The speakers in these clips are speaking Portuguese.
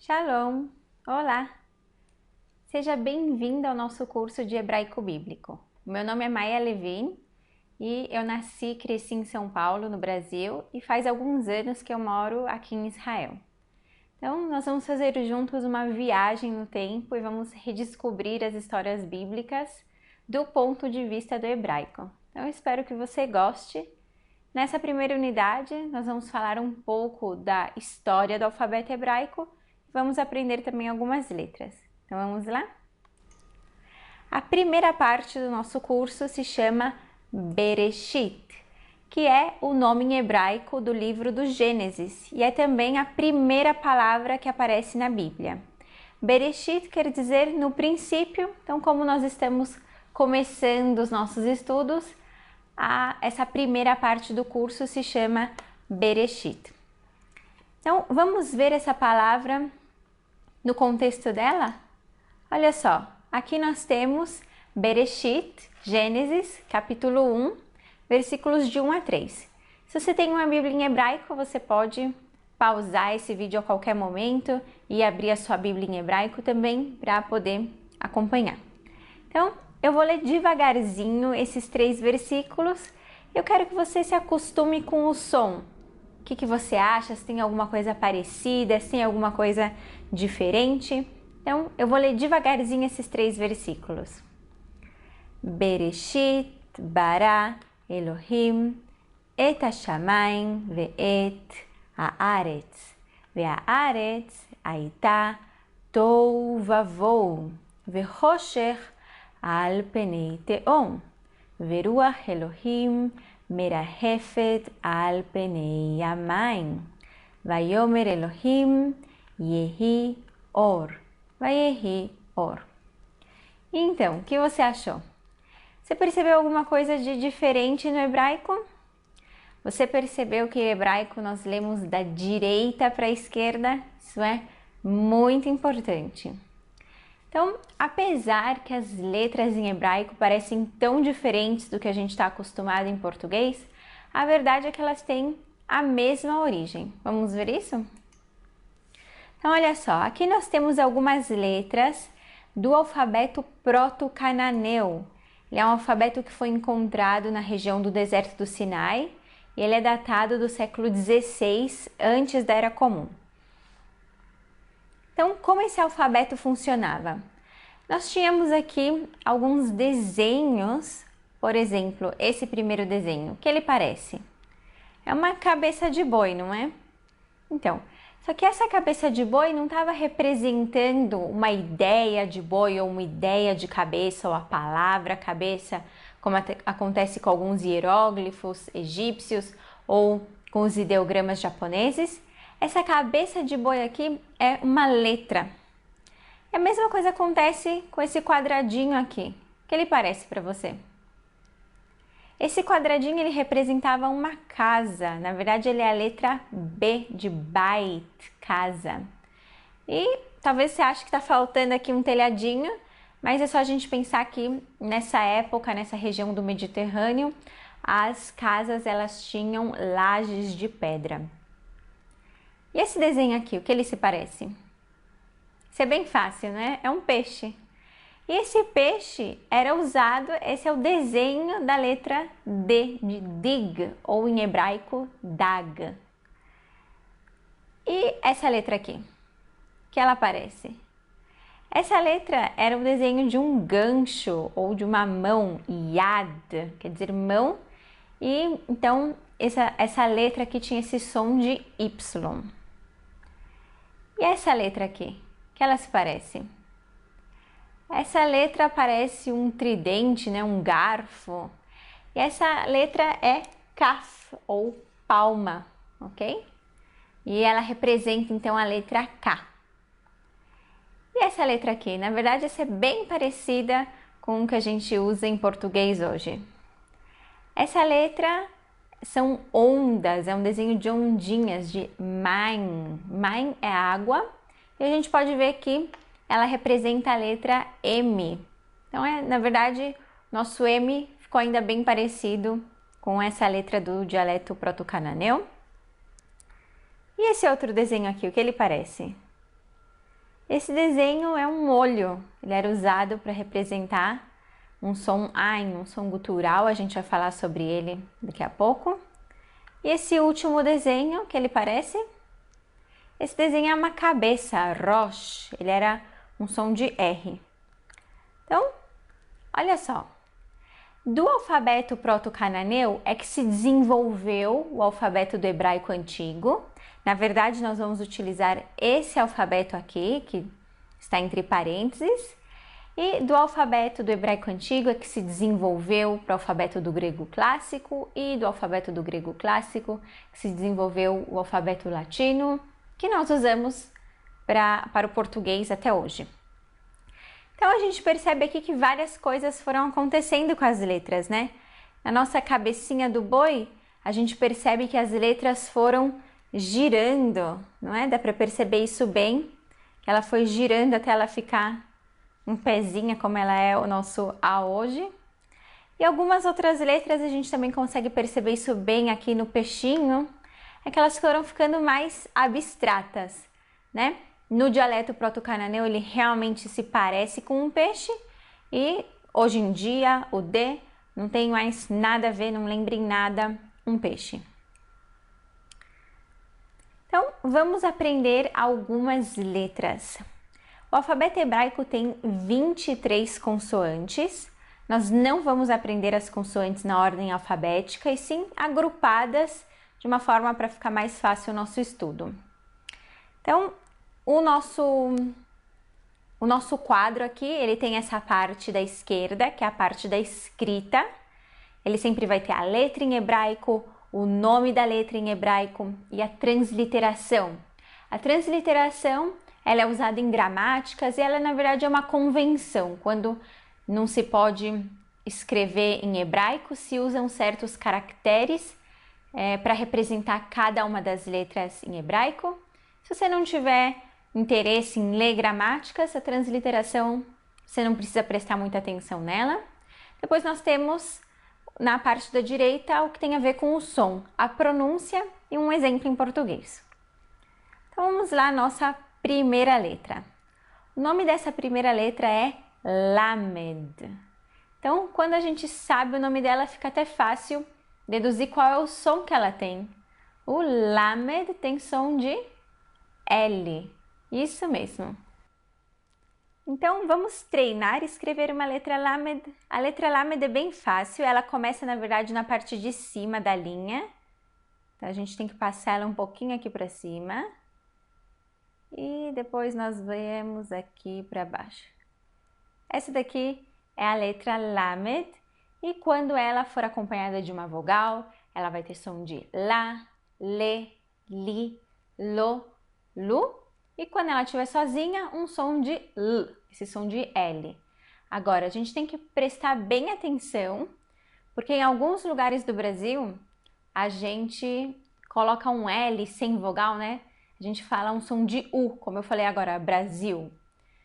Shalom! Olá! Seja bem-vindo ao nosso curso de Hebraico Bíblico. Meu nome é Maia Levin e eu nasci e cresci em São Paulo, no Brasil, e faz alguns anos que eu moro aqui em Israel. Então, nós vamos fazer juntos uma viagem no tempo e vamos redescobrir as histórias bíblicas do ponto de vista do hebraico. Então, eu espero que você goste. Nessa primeira unidade, nós vamos falar um pouco da história do alfabeto hebraico. Vamos aprender também algumas letras. Então vamos lá? A primeira parte do nosso curso se chama Bereshit, que é o nome em hebraico do livro do Gênesis e é também a primeira palavra que aparece na Bíblia. Bereshit quer dizer no princípio, então como nós estamos começando os nossos estudos, essa primeira parte do curso se chama Bereshit. Então vamos ver essa palavra no contexto dela? Olha só, aqui nós temos Bereshit, Gênesis, capítulo 1, versículos de 1 a 3. Se você tem uma Bíblia em hebraico, você pode pausar esse vídeo a qualquer momento e abrir a sua Bíblia em hebraico também para poder acompanhar. Então, eu vou ler devagarzinho esses 3 versículos. Eu quero que você se acostume com o som. O que você acha? Se tem alguma coisa parecida, se tem alguma coisa diferente? Então, eu vou ler devagarzinho esses 3 versículos. Bereshit bara Elohim et hashamayim ve'et haaretz ve'haaretz hayta tohu vavohu ve'choshech al penei tehom veruach Elohim merahefet al penei yamayim vayomer Elohim yehi or vayehi or. Então, o que você achou? Você percebeu alguma coisa de diferente no hebraico? Você percebeu que em hebraico nós lemos da direita para a esquerda? Isso é muito importante. Então, apesar que as letras em hebraico parecem tão diferentes do que a gente está acostumado em português, a verdade é que elas têm a mesma origem. Vamos ver isso? Então, olha só, aqui nós temos algumas letras do alfabeto proto-cananeu. Ele é um alfabeto que foi encontrado na região do deserto do Sinai e ele é datado do século XVI, antes da Era Comum. Então, como esse alfabeto funcionava? Nós tínhamos aqui alguns desenhos, por exemplo, esse primeiro desenho, o que ele parece? É uma cabeça de boi, não é? Então, só que essa cabeça de boi não estava representando uma ideia de boi ou uma ideia de cabeça ou a palavra cabeça, como acontece com alguns hieróglifos egípcios ou com os ideogramas japoneses. Essa cabeça de boi aqui é uma letra. E a mesma coisa acontece com esse quadradinho aqui. O que ele parece para você? Esse quadradinho ele representava uma casa. Na verdade, ele é a letra B de Bait, casa. E talvez você ache que está faltando aqui um telhadinho, mas é só a gente pensar que nessa época, nessa região do Mediterrâneo, as casas elas tinham lajes de pedra. E esse desenho aqui, o que ele se parece? Isso é bem fácil, né? É um peixe. E esse peixe era usado, esse é o desenho da letra D, de dig, ou em hebraico, dag. E essa letra aqui, que ela aparece? Essa letra era o desenho de um gancho, ou de uma mão, yad, quer dizer mão. E então, essa letra aqui tinha esse som de Y. E essa letra aqui, que ela se parece? Essa letra parece um tridente, né? Um garfo. E essa letra é Kaf, ou palma, ok? E ela representa então a letra K. E essa letra aqui? Na verdade, essa é bem parecida com o que a gente usa em português hoje. Essa letra são ondas, é um desenho de ondinhas, de Main. Main é água. E a gente pode ver que ela representa a letra M. Então, na verdade, nosso M ficou ainda bem parecido com essa letra do dialeto proto-cananeu. E esse outro desenho aqui, o que ele parece? Esse desenho é um olho, ele era usado para representar um som Ain, um som gutural, a gente vai falar sobre ele daqui a pouco. E esse último desenho, que ele parece, esse desenho é uma cabeça, Rosh, ele era um som de R. Então, olha só, do alfabeto proto-cananeu é que se desenvolveu o alfabeto do hebraico antigo. Na verdade, nós vamos utilizar esse alfabeto aqui, que está entre parênteses, e do alfabeto do hebraico antigo é que se desenvolveu para o alfabeto do grego clássico, e do alfabeto do grego clássico que se desenvolveu o alfabeto latino, que nós usamos para o português até hoje. Então a gente percebe aqui que várias coisas foram acontecendo com as letras, né? Na nossa cabecinha do boi, a gente percebe que as letras foram girando, não é? Dá para perceber isso bem, que ela foi girando até ela ficar um pezinha como ela é o nosso A hoje. E algumas outras letras a gente também consegue perceber isso bem aqui no peixinho, é que elas foram ficando mais abstratas, né? No dialeto proto-cananeu ele realmente se parece com um peixe e hoje em dia o D não tem mais nada a ver, não lembra em nada um peixe. Então vamos aprender algumas letras. O alfabeto hebraico tem 23 consoantes. Nós não vamos aprender as consoantes na ordem alfabética e sim agrupadas de uma forma para ficar mais fácil o nosso estudo. Então, o nosso quadro aqui, ele tem essa parte da esquerda, que é a parte da escrita. Ele sempre vai ter a letra em hebraico, o nome da letra em hebraico e a transliteração. A transliteração, ela é usada em gramáticas e ela, na verdade, é uma convenção. Quando não se pode escrever em hebraico, se usam certos caracteres para representar cada uma das letras em hebraico. Se você não tiver interesse em ler gramáticas, a transliteração, você não precisa prestar muita atenção nela. Depois nós temos, na parte da direita, o que tem a ver com o som, a pronúncia e um exemplo em português. Então vamos lá, nossa primeira letra. O nome dessa primeira letra é Lamed. Então, quando a gente sabe o nome dela, fica até fácil deduzir qual é o som que ela tem. O Lamed tem som de L. Isso mesmo. Então, vamos treinar e escrever uma letra Lamed. A letra Lamed é bem fácil, ela começa, na verdade, na parte de cima da linha. Então, a gente tem que passar ela um pouquinho aqui para cima. E depois nós viemos aqui para baixo. Essa daqui é a letra Lamed. E quando ela for acompanhada de uma vogal, ela vai ter som de Lá, Lê, Li, Lo, Lu. E quando ela estiver sozinha, um som de L, esse som de L. Agora, a gente tem que prestar bem atenção, porque em alguns lugares do Brasil, a gente coloca um L sem vogal, né? A gente fala um som de U, como eu falei agora, Brasil.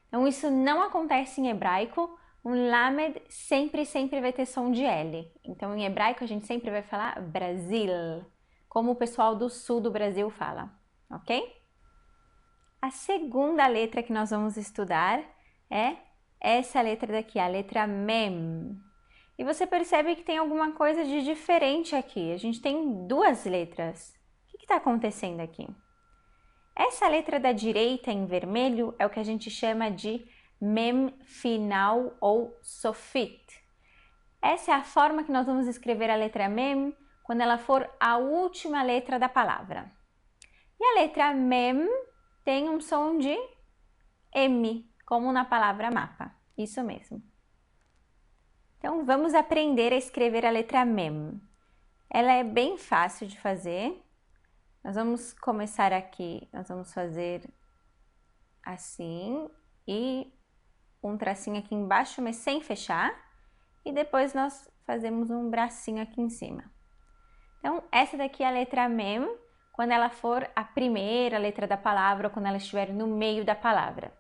Então, isso não acontece em hebraico. Um Lamed sempre vai ter som de L. Então, em hebraico, a gente sempre vai falar Brasil, como o pessoal do sul do Brasil fala, ok? A segunda letra que nós vamos estudar é essa letra daqui, a letra Mem. E você percebe que tem alguma coisa de diferente aqui. A gente tem duas letras. O que está acontecendo aqui? Essa letra da direita em vermelho é o que a gente chama de Mem final ou sofit. Essa é a forma que nós vamos escrever a letra Mem quando ela for a última letra da palavra. E a letra Mem tem um som de M, como na palavra mapa. Isso mesmo. Então, vamos aprender a escrever a letra Mem. Ela é bem fácil de fazer. Nós vamos começar aqui, nós vamos fazer assim e um tracinho aqui embaixo, mas sem fechar. E depois nós fazemos um bracinho aqui em cima. Então, essa daqui é a letra Mem, quando ela for a primeira letra da palavra ou quando ela estiver no meio da palavra.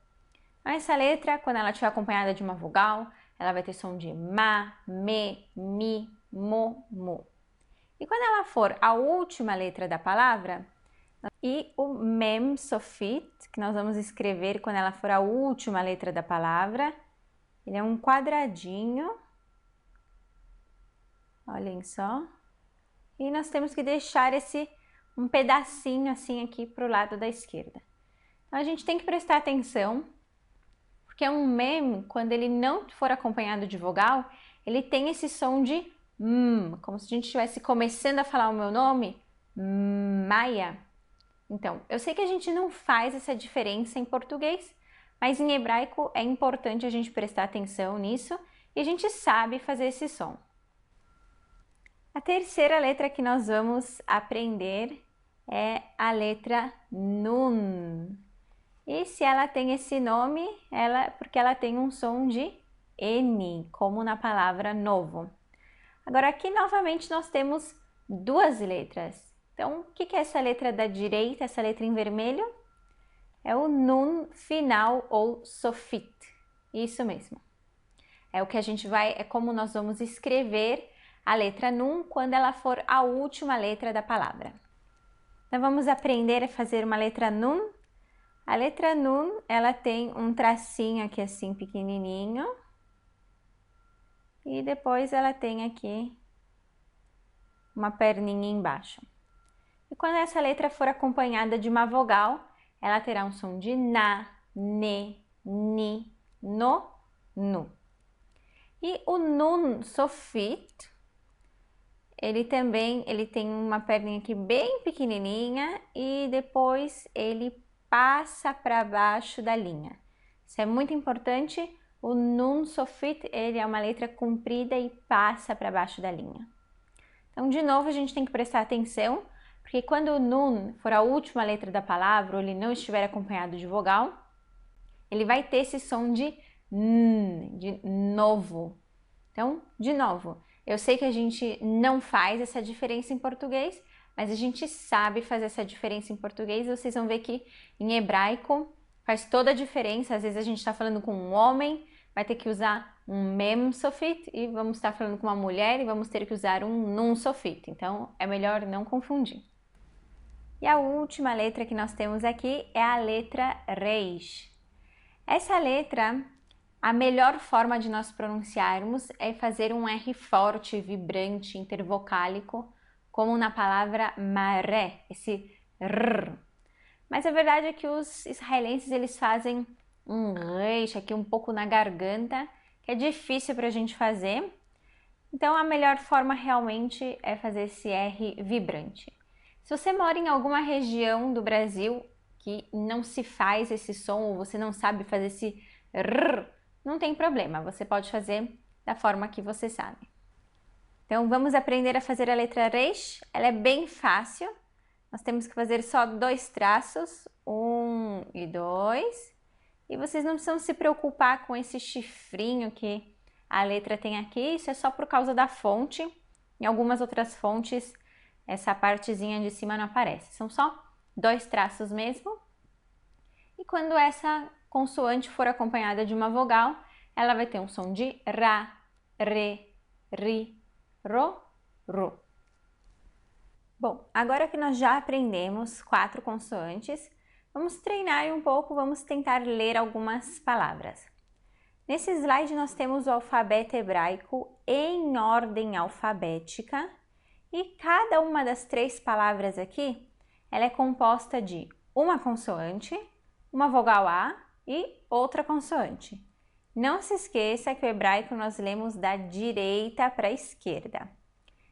Essa letra, quando ela estiver acompanhada de uma vogal, ela vai ter som de Ma, Me, Mi, Mo, Mo. E quando ela for a última letra da palavra, E o mem sofit, que nós vamos escrever quando ela for a última letra da palavra, ele é um quadradinho. Olhem só. E nós temos que deixar um pedacinho assim aqui para o lado da esquerda. Então a gente tem que prestar atenção, porque um mem, quando ele não for acompanhado de vogal, ele tem esse som de como se a gente estivesse começando a falar o meu nome, Maia. Então, eu sei que a gente não faz essa diferença em português, mas em hebraico é importante a gente prestar atenção nisso e a gente sabe fazer esse som. A terceira letra que nós vamos aprender é a letra Nun. E se ela tem esse nome, porque ela tem um som de N, como na palavra novo. Agora aqui novamente nós temos duas letras. Então, o que é essa letra da direita, essa letra em vermelho? É o Nun final ou Sofit. Isso mesmo. É o que a gente é como nós vamos escrever a letra Nun quando ela for a última letra da palavra. Então, vamos aprender a fazer uma letra Nun. A letra Nun, ela tem um tracinho aqui assim pequenininho. E depois ela tem aqui uma perninha embaixo. E quando essa letra for acompanhada de uma vogal, ela terá um som de na, ne, ni, no, nu. E o nun sofit, ele tem uma perninha aqui bem pequenininha e depois ele passa para baixo da linha. Isso é muito importante. O nun sofit, ele é uma letra comprida e passa para baixo da linha. Então, de novo, a gente tem que prestar atenção, porque quando o nun for a última letra da palavra ou ele não estiver acompanhado de vogal, ele vai ter esse som de n, de novo. Então, de novo, eu sei que a gente não faz essa diferença em português, mas a gente sabe fazer essa diferença em português. Vocês vão ver que em hebraico faz toda a diferença. Às vezes a gente está falando com um homem, vai ter que usar um mem sofit, e vamos estar falando com uma mulher e vamos ter que usar um nun sofit. Então, é melhor não confundir. E a última letra que nós temos aqui é a letra Reish. Essa letra, a melhor forma de nós pronunciarmos é fazer um R forte, vibrante, intervocálico, como na palavra maré, esse R. Mas a verdade é que os israelenses eles fazem um reish aqui um pouco na garganta, que é difícil para a gente fazer. Então a melhor forma realmente é fazer esse R vibrante. Se você mora em alguma região do Brasil que não se faz esse som, ou você não sabe fazer esse R, não tem problema, você pode fazer da forma que você sabe. Então vamos aprender a fazer a letra Reish. Ela é bem fácil. Nós temos que fazer só 2 traços, 1 e 2. E vocês não precisam se preocupar com esse chifrinho que a letra tem aqui. Isso é só por causa da fonte. Em algumas outras fontes, essa partezinha de cima não aparece. São só 2 traços mesmo. E quando essa consoante for acompanhada de uma vogal, ela vai ter um som de ra, re, ri, ro, ru. Bom, agora que nós já aprendemos 4 consoantes, vamos treinar um pouco, vamos tentar ler algumas palavras. Nesse slide nós temos o alfabeto hebraico em ordem alfabética e cada uma das 3 palavras aqui, ela é composta de uma consoante, uma vogal A e outra consoante. Não se esqueça que o hebraico nós lemos da direita para a esquerda.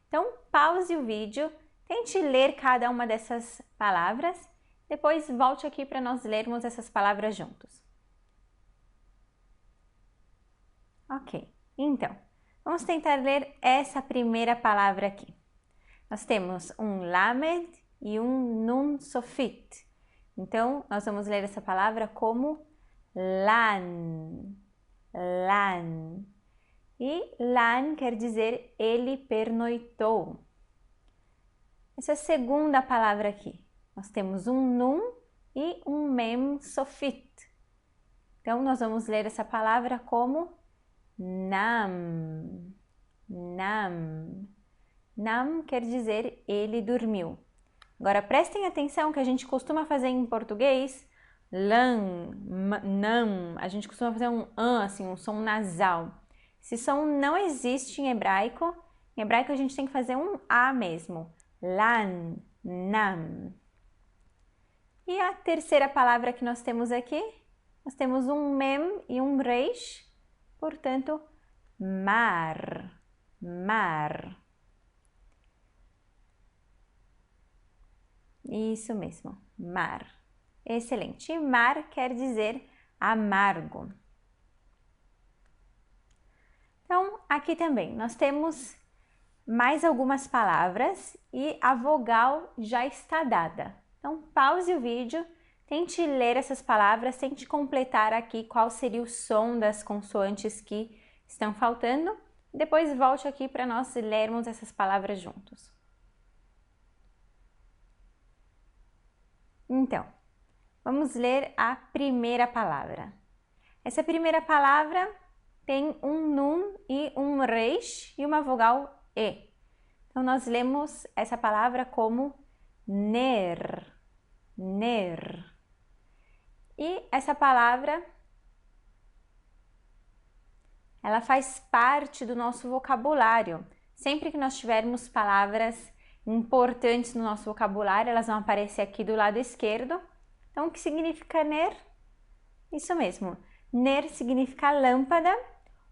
Então, pause o vídeo. Tente ler cada uma dessas palavras, depois volte aqui para nós lermos essas palavras juntos. Ok, então, vamos tentar ler essa primeira palavra aqui. Nós temos um lamed e um nun sofit. Então, nós vamos ler essa palavra como lan, lan. E lan quer dizer ele pernoitou. Essa segunda palavra aqui, nós temos um nun e um mem sofit. Então, nós vamos ler essa palavra como nam, nam. Nam quer dizer ele dormiu. Agora prestem atenção que a gente costuma fazer em português, não, a gente costuma fazer um an, assim, um som nasal. Esse som não existe em hebraico a gente tem que fazer um a mesmo, lan, nam. E a terceira palavra que nós temos aqui, nós temos um mem e um reish, portanto, mar, mar. Isso mesmo, mar. Excelente. E mar quer dizer amargo. Então, aqui também nós temos mais algumas palavras e a vogal já está dada. Então, pause o vídeo, tente ler essas palavras, tente completar aqui qual seria o som das consoantes que estão faltando. Depois volte aqui para nós lermos essas palavras juntos. Então, vamos ler a primeira palavra. Essa primeira palavra tem um nun e um reish e uma vogal e. Então, nós lemos essa palavra como ner, ner. E essa palavra, ela faz parte do nosso vocabulário. Sempre que nós tivermos palavras importantes no nosso vocabulário, elas vão aparecer aqui do lado esquerdo. Então, o que significa ner? Isso mesmo. Ner significa lâmpada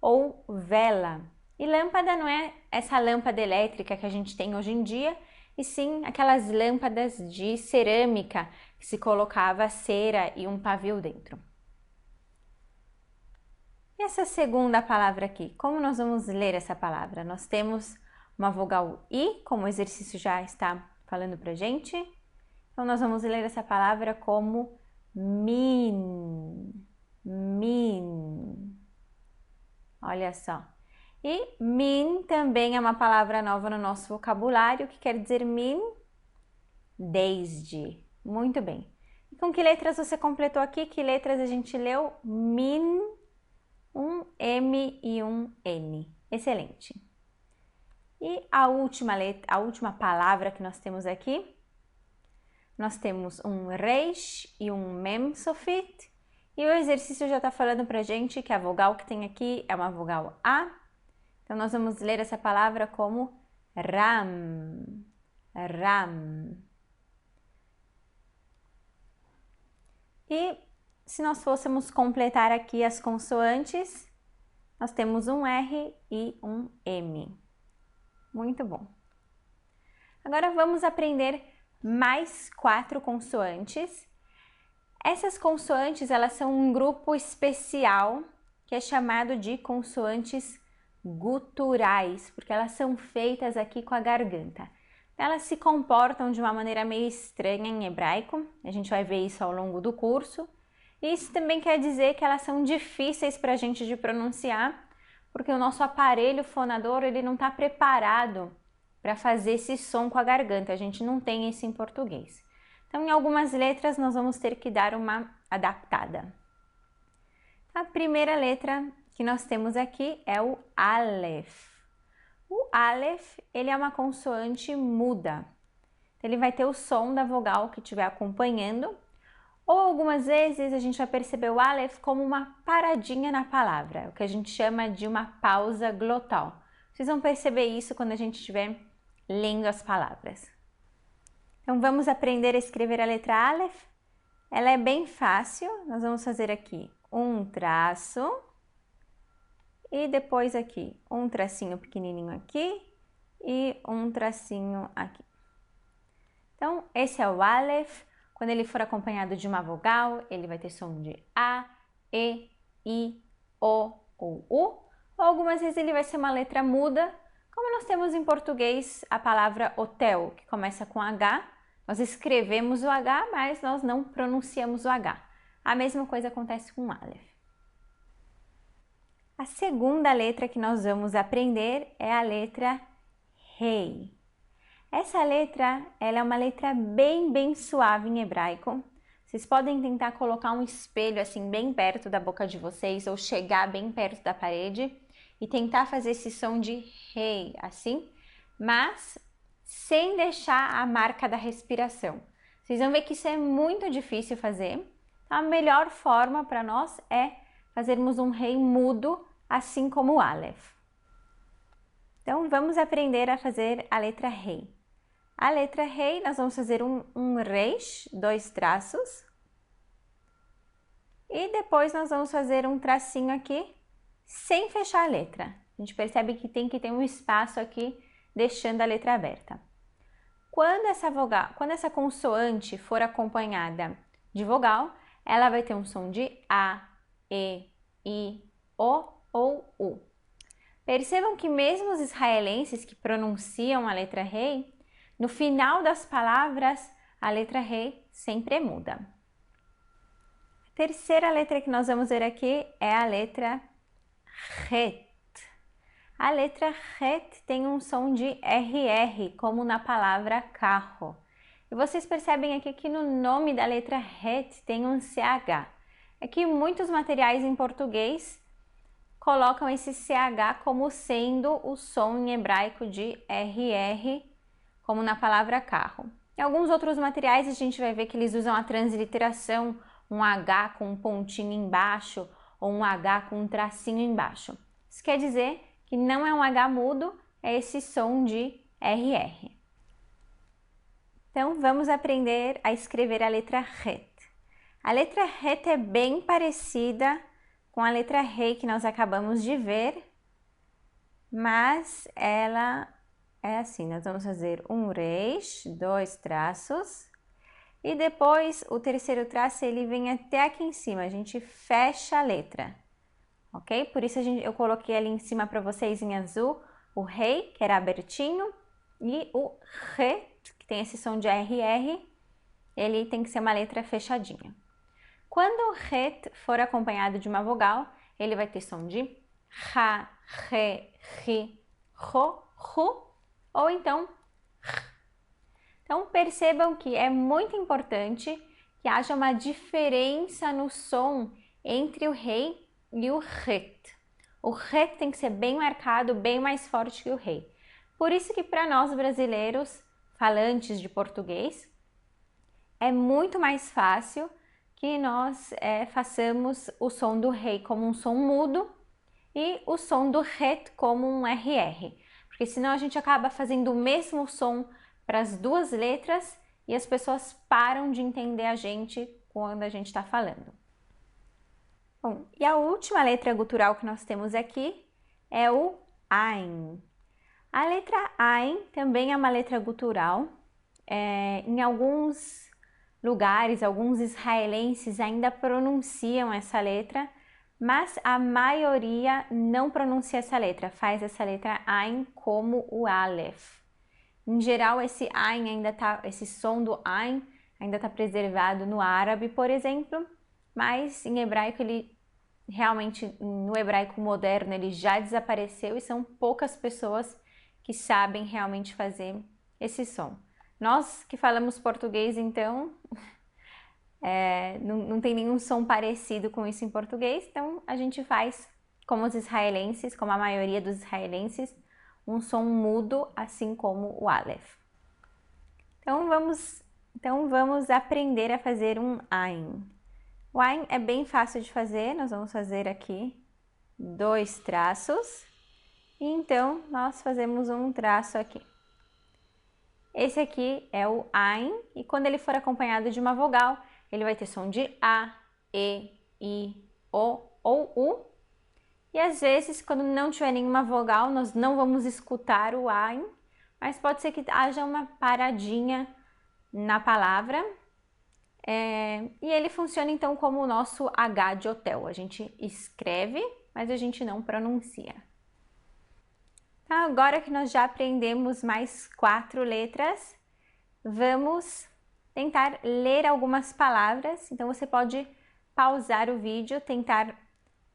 ou vela. E lâmpada não é essa lâmpada elétrica que a gente tem hoje em dia, e sim aquelas lâmpadas de cerâmica que se colocava cera e um pavio dentro. E essa segunda palavra aqui, como nós vamos ler essa palavra? Nós temos uma vogal I, como o exercício já está falando pra gente. Então, nós vamos ler essa palavra como min, min. Olha só. E min também é uma palavra nova no nosso vocabulário, que quer dizer min, desde. Muito bem. E com que letras você completou aqui? Que letras a gente leu? Min, um M e um N. Excelente. E a última palavra que nós temos aqui, nós temos um reish e um mem sofit. E o exercício já está falando pra gente que a vogal que tem aqui é uma vogal A. Então, nós vamos ler essa palavra como ram, ram. E se nós fôssemos completar aqui as consoantes, nós temos um R e um M. Muito bom. Agora vamos aprender mais 4 consoantes. Essas consoantes, elas são um grupo especial que é chamado de consoantes guturais, porque elas são feitas aqui com a garganta. Elas se comportam de uma maneira meio estranha em hebraico, a gente vai ver isso ao longo do curso. E isso também quer dizer que elas são difíceis para a gente de pronunciar, porque o nosso aparelho fonador ele não está preparado para fazer esse som com a garganta, a gente não tem isso em português. Então, em algumas letras, nós vamos ter que dar uma adaptada. A primeira letra que nós temos aqui é o Aleph. O Aleph, ele é uma consoante muda. Ele vai ter o som da vogal que estiver acompanhando, ou algumas vezes a gente vai perceber o Aleph como uma paradinha na palavra, o que a gente chama de uma pausa glotal. Vocês vão perceber isso quando a gente estiver lendo as palavras. Então, vamos aprender a escrever a letra Aleph. Ela é bem fácil. Nós vamos fazer aqui um traço e depois aqui um tracinho pequenininho aqui e um tracinho aqui. Então, esse é o Aleph. Quando ele for acompanhado de uma vogal, ele vai ter som de A, E, I, O ou U. Ou algumas vezes ele vai ser uma letra muda, como nós temos em português a palavra hotel, que começa com H. Nós escrevemos o H, mas nós não pronunciamos o H. A mesma coisa acontece com o Aleph. A segunda letra que nós vamos aprender é a letra Rei. Essa letra, ela é uma letra bem suave em hebraico. Vocês podem tentar colocar um espelho assim bem perto da boca de vocês ou chegar bem perto da parede e tentar fazer esse som de Rei, assim. Mas sem deixar a marca da respiração. Vocês vão ver que isso é muito difícil fazer. A melhor forma para nós é fazermos um rei mudo, assim como o Aleph. Então, vamos aprender a fazer a letra rei. A letra rei, nós vamos fazer um reis, 2 traços. E depois nós vamos fazer um tracinho aqui, sem fechar a letra. A gente percebe que tem que ter um espaço aqui, deixando a letra aberta. Quando essa consoante for acompanhada de vogal, ela vai ter um som de A, E, I, O ou U. Percebam que mesmo os israelenses que pronunciam a letra rei, no final das palavras, a letra rei sempre muda. A terceira letra que nós vamos ver aqui é a letra Het. A letra Het tem um som de RR, como na palavra carro. E vocês percebem aqui que no nome da letra Het tem um CH. É que muitos materiais em português colocam esse CH como sendo o som em hebraico de RR, como na palavra carro. Em alguns outros materiais a gente vai ver que eles usam a transliteração, um H com um pontinho embaixo ou um H com um tracinho embaixo. Isso quer dizer que não é um H mudo, é esse som de RR. Então vamos aprender a escrever a letra Het. A letra Het é bem parecida com a letra rei que nós acabamos de ver, mas ela é assim, nós vamos fazer um reis, 2 traços, e depois o terceiro traço ele vem até aqui em cima, a gente fecha a letra, ok? Por isso eu coloquei ali em cima para vocês em azul o rei, que era abertinho, e o re, que tem esse som de RR, ele tem que ser uma letra fechadinha. Quando o het for acompanhado de uma vogal, ele vai ter som de ra, re, ri, ro, ru, ou então r. Então percebam que é muito importante que haja uma diferença no som entre o rei e o het. O het tem que ser bem marcado, bem mais forte que o rei. Por isso que para nós brasileiros, falantes de português, é muito mais fácil que nós façamos o som do rei como um som mudo e o som do het como um RR, porque senão a gente acaba fazendo o mesmo som para as duas letras e as pessoas param de entender a gente quando a gente está falando. Bom, e a última letra gutural que nós temos aqui é o Ain. A letra Ain também é uma letra gutural. Em alguns lugares, alguns israelenses ainda pronunciam essa letra, mas a maioria não pronuncia essa letra, faz essa letra Ain como o Aleph. Em geral, esse Ain esse som do Ain ainda está preservado no árabe, por exemplo, mas em hebraico no hebraico moderno ele já desapareceu e são poucas pessoas que sabem realmente fazer esse som. Nós que falamos português, então, não tem nenhum som parecido com isso em português, então a gente faz como os israelenses, como a maioria dos israelenses, um som mudo, assim como o Aleph. Então vamos aprender a fazer um Ain. O Ain é bem fácil de fazer, nós vamos fazer aqui 2 traços, e então nós fazemos um traço aqui. Esse aqui é o Ain, e quando ele for acompanhado de uma vogal, ele vai ter som de A, E, I, O ou U. E às vezes, quando não tiver nenhuma vogal, nós não vamos escutar o Ain, mas pode ser que haja uma paradinha na palavra. E ele funciona então como o nosso H de hotel. A gente escreve, mas a gente não pronuncia. Então, agora que nós já aprendemos mais 4 letras, vamos tentar ler algumas palavras. Então você pode pausar o vídeo, tentar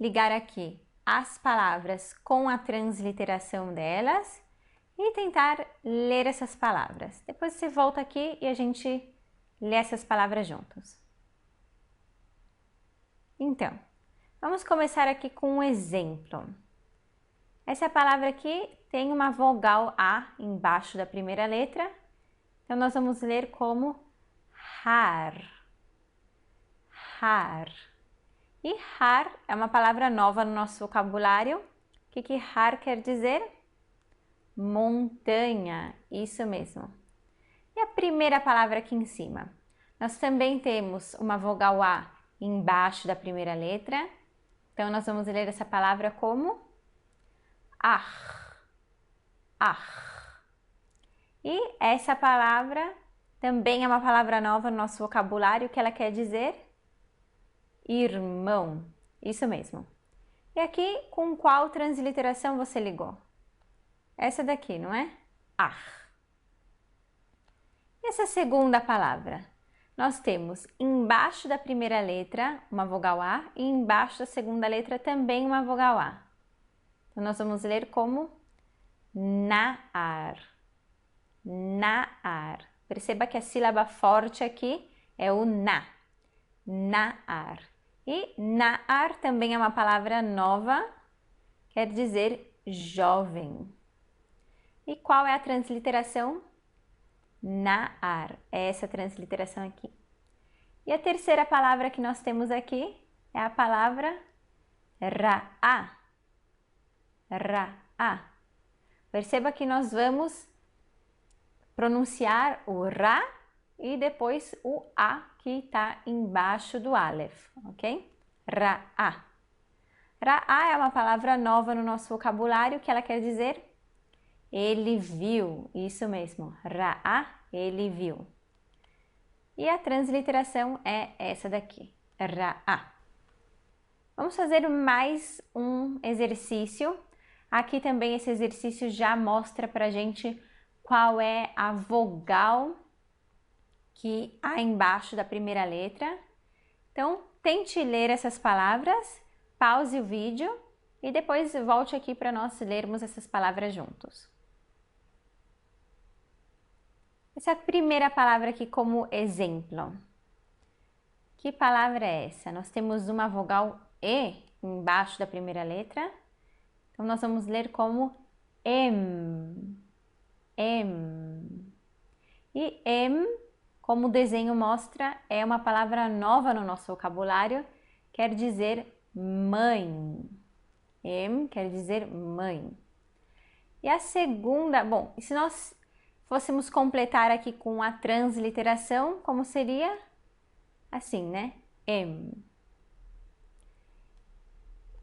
ligar aqui as palavras com a transliteração delas e tentar ler essas palavras. Depois você volta aqui e a gente lê essas palavras juntos. Então, vamos começar aqui com um exemplo. Essa palavra aqui tem uma vogal A embaixo da primeira letra, então nós vamos ler como har. Har. E har é uma palavra nova no nosso vocabulário. O que har quer dizer? Montanha, isso mesmo. E a primeira palavra aqui em cima? Nós também temos uma vogal A embaixo da primeira letra, então nós vamos ler essa palavra como ach. Ach. E essa palavra também é uma palavra nova no nosso vocabulário, que ela quer dizer irmão, isso mesmo. E aqui, com qual transliteração você ligou? Essa daqui, não é? Ach. E essa segunda palavra? Nós temos embaixo da primeira letra uma vogal A e embaixo da segunda letra também uma vogal A. Então, nós vamos ler como naar. Naar. Perceba que a sílaba forte aqui é o na. Naar. E naar também é uma palavra nova, quer dizer jovem. E qual é a transliteração? Naar. É essa transliteração aqui. E a terceira palavra que nós temos aqui é a palavra ra'a. Ra'a. Perceba que nós vamos pronunciar o ra e depois o a que está embaixo do aleph, ok? Ra'a. Ra'a é uma palavra nova no nosso vocabulário, que ela quer dizer ele viu, isso mesmo, ra'a, ele viu. E a transliteração é essa daqui, ra'a. Vamos fazer mais um exercício. Aqui também esse exercício já mostra pra gente qual é a vogal que há embaixo da primeira letra. Então, tente ler essas palavras, pause o vídeo e depois volte aqui para nós lermos essas palavras juntos. Essa primeira palavra aqui como exemplo. Que palavra é essa? Nós temos uma vogal E embaixo da primeira letra. Então, nós vamos ler como em. Em. E em, como o desenho mostra, é uma palavra nova no nosso vocabulário, quer dizer mãe. Em quer dizer mãe. E a segunda, bom, e se nós fôssemos completar aqui com a transliteração, como seria? Assim, né? Em.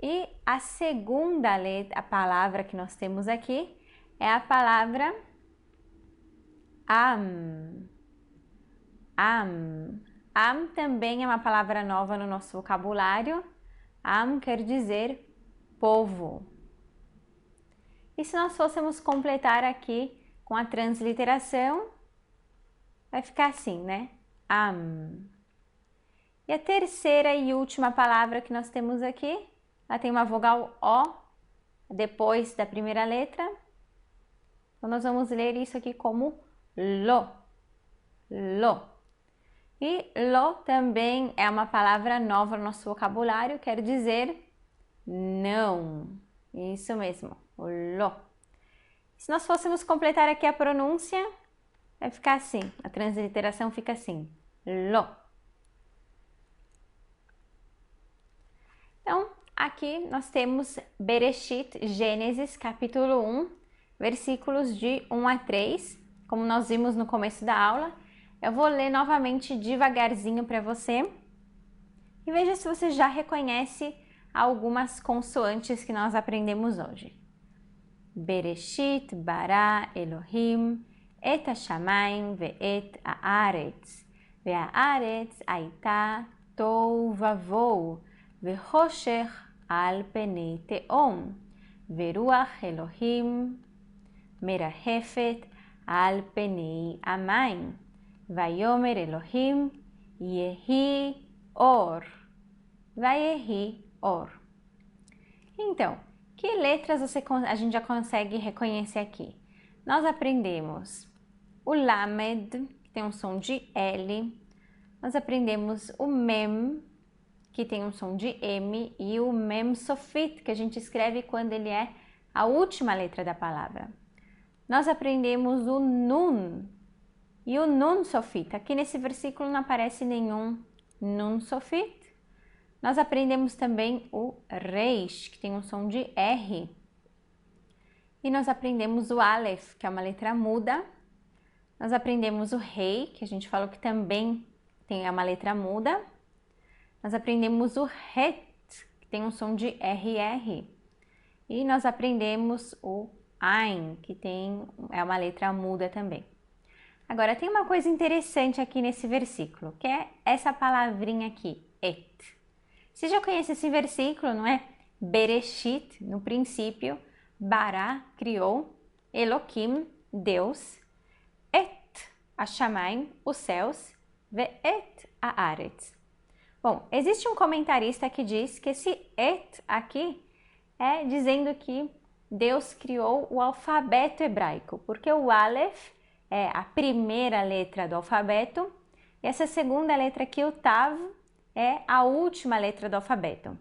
E a segunda letra, a palavra que nós temos aqui é a palavra am. Am. Am também é uma palavra nova no nosso vocabulário. Am quer dizer povo. E se nós fôssemos completar aqui com a transliteração, vai ficar assim, né? Am. E a terceira e última palavra que nós temos aqui, ela tem uma vogal O depois da primeira letra. Então, nós vamos ler isso aqui como lo. Lo. E lo também é uma palavra nova no nosso vocabulário, quer dizer não. Isso mesmo, o lo. Se nós fôssemos completar aqui a pronúncia, vai ficar assim, a transliteração fica assim, lo. Então, aqui nós temos Bereshit, Gênesis, capítulo 1, versículos de 1 a 3, como nós vimos no começo da aula. Eu vou ler novamente devagarzinho para você e veja se você já reconhece algumas consoantes que nós aprendemos hoje. Bereshit bara Elohim et hashamayim ve'et haaretz ve'haaretz הייתה תוהו ובוהו וחושך על פני תהום ורוח אלוהים מרחפת על פני המים ויאמר אלוהים יהי אור ויהי אור. Então, que letras a gente já consegue reconhecer aqui? Nós aprendemos o Lamed, que tem um som de L. Nós aprendemos o Mem, que tem um som de M. E o Mem Sofit, que a gente escreve quando ele é a última letra da palavra. Nós aprendemos o nun e o nun sofit. Aqui nesse versículo não aparece nenhum nun sofit. Nós aprendemos também o reish, que tem um som de R. E nós aprendemos o aleph, que é uma letra muda. Nós aprendemos o rei, que a gente falou que também é uma letra muda. Nós aprendemos o het, que tem um som de RR. E nós aprendemos o Ain, que é uma letra muda também. Agora, tem uma coisa interessante aqui nesse versículo, que é essa palavrinha aqui, et. Você já conhece esse versículo, não é? Bereshit, no princípio, Bará, criou, Elohim, Deus, et, Hashamayim, os céus, ve'et, a aretz. Bom, existe um comentarista que diz que esse et aqui é dizendo que Deus criou o alfabeto hebraico, porque o Aleph é a primeira letra do alfabeto e essa segunda letra aqui, o Tav, é a última letra do alfabeto.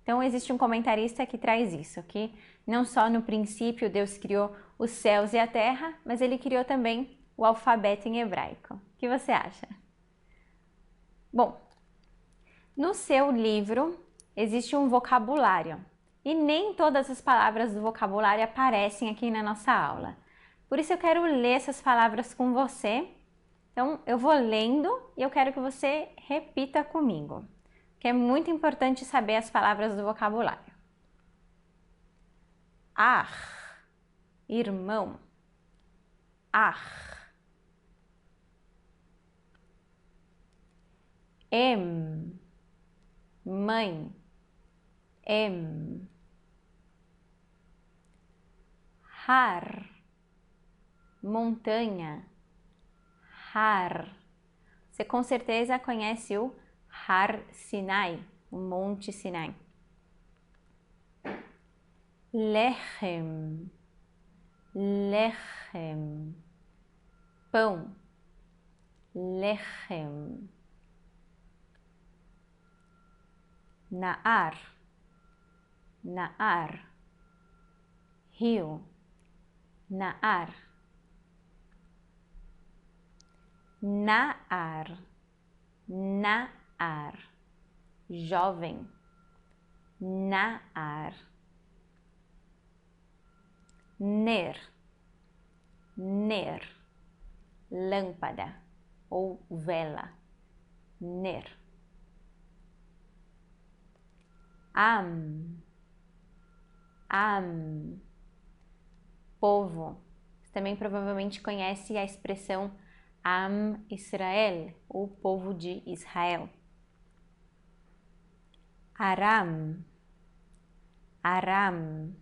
Então existe um comentarista que traz isso, que não só no princípio Deus criou os céus e a terra, mas ele criou também o alfabeto em hebraico. O que você acha? Bom, no seu livro existe um vocabulário. E nem todas as palavras do vocabulário aparecem aqui na nossa aula. Por isso eu quero ler essas palavras com você. Então eu vou lendo e eu quero que você repita comigo, que é muito importante saber as palavras do vocabulário. Ach, irmão. Ach. Em, mãe. Em. Har, montanha, Har. Você com certeza conhece o Har Sinai, o Monte Sinai. Lechem, lechem, pão, lechem. Naar, naar, rio, Naar. Naar. Naar. Jovem. Naar. Ner. Ner. Lâmpada ou vela. Ner. Am. Am. Povo. Você também provavelmente conhece a expressão Am Israel, o povo de Israel. Aram. Aram,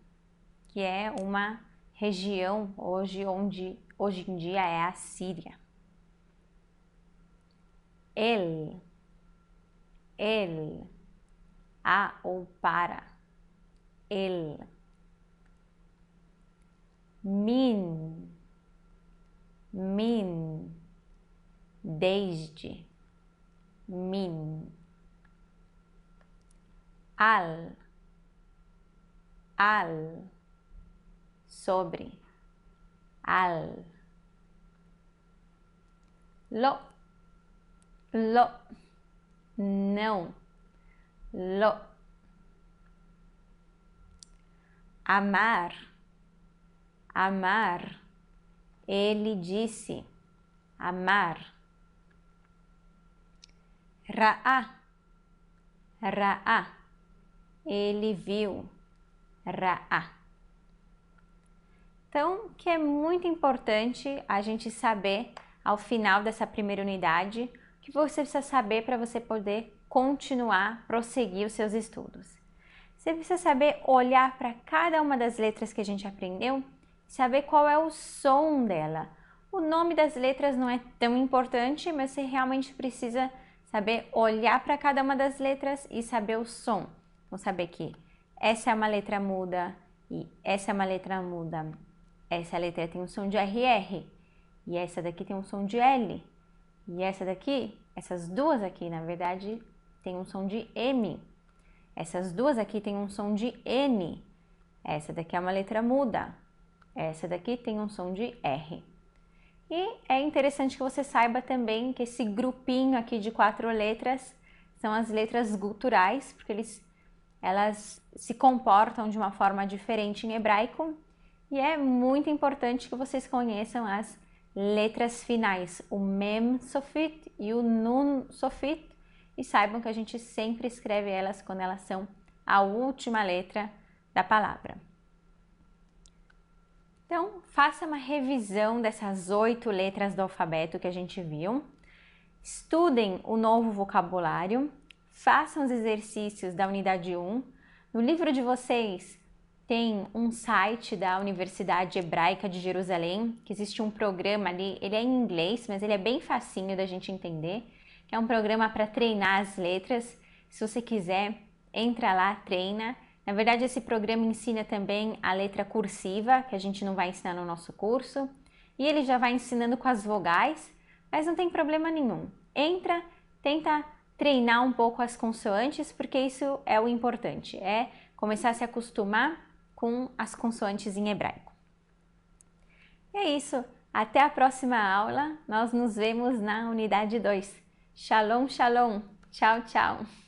que é uma região hoje em dia é a Síria. El. A ou para. El. Min, desde, min. Al, sobre, al. Lo, não, lo. Amar, ele disse, amar. Ra'á, ele viu, ra'á. Então, que é muito importante a gente saber, ao final dessa primeira unidade, o que você precisa saber para você poder continuar, prosseguir os seus estudos. Você precisa saber olhar para cada uma das letras que a gente aprendeu, saber qual é o som dela. O nome das letras não é tão importante, mas você realmente precisa saber olhar para cada uma das letras e saber o som. Então, saber que essa é uma letra muda e essa é uma letra muda. Essa letra tem um som de RR e essa daqui tem um som de L. E essa daqui, essas duas aqui, na verdade, tem um som de M. Essas duas aqui tem um som de N. Essa daqui é uma letra muda. Essa daqui tem um som de R. E é interessante que você saiba também que esse grupinho aqui de 4 letras são as letras guturais, porque elas se comportam de uma forma diferente em hebraico. E é muito importante que vocês conheçam as letras finais, o Mem Sofit e o Nun Sofit, e saibam que a gente sempre escreve elas quando elas são a última letra da palavra. Então, faça uma revisão dessas 8 letras do alfabeto que a gente viu. Estudem o novo vocabulário, façam os exercícios da unidade 1. No livro de vocês tem um site da Universidade Hebraica de Jerusalém, que existe um programa ali, ele é em inglês, mas ele é bem facinho da gente entender, que é um programa para treinar as letras. Se você quiser, entra lá, treina. Na verdade, esse programa ensina também a letra cursiva, que a gente não vai ensinar no nosso curso, e ele já vai ensinando com as vogais, mas não tem problema nenhum. Entra, tenta treinar um pouco as consoantes, porque isso é o importante, é começar a se acostumar com as consoantes em hebraico. E é isso, até a próxima aula, nós nos vemos na unidade 2. Shalom, shalom, tchau, tchau!